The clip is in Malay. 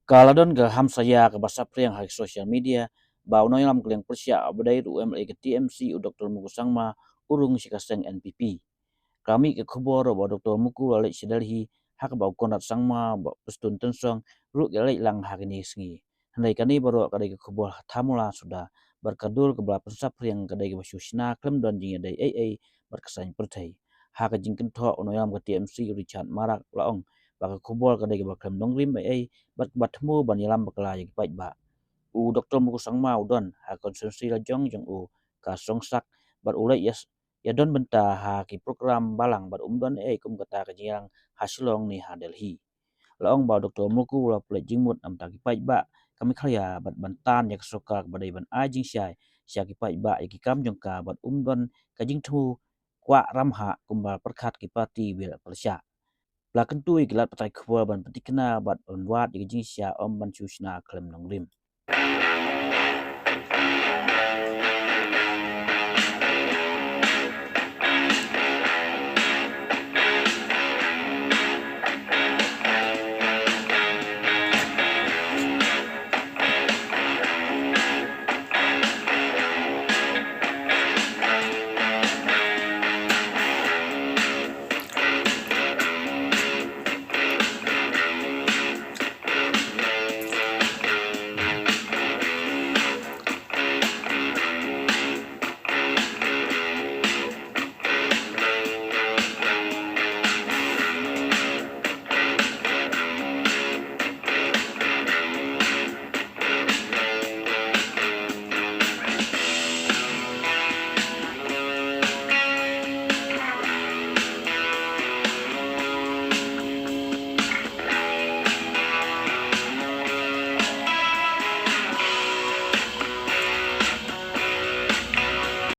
Kaladon ga ham saya ke basa priang hak social media bau no lam kleng persia abdai UMA ke TMC u Dr. Mukul sangma urung sikaseng NPP. Kami ke khobor ba Dr. Mukul alai sidalhi hak bau konat sangma ba pestun tensong ru galai lang hak ni sengi. Handai kani baru kadai ke khobor thamula sudah berkadul ke bala pensap yang kadai ke basu Shna klem don jing dai berkesan pertai. Hak jingken tho ono yam ke TMC Richard Marak laong ba khobor kadai ke baklem dongrim batmu ban yalam bakla yang baik ba u Dr. Muku sangma udon ha konsumsi la jong u ka songsak bar ulai ya don benta ha ki program balang bar don kum kata ka jiang hasilong ni ha Delhi laong ba Dr. Muku la plek jingmut am ta ki baik ba kami khalya bat bantan ya soka badai ban ajing syai sya ki baik ba ki kam jong ka bat don ka jing thu kwa ramha kumba perkhat ki parti bil persya la kentui gelat patai khwa ban petikna bat onwat ji sya om ban chu Shna klem nongrim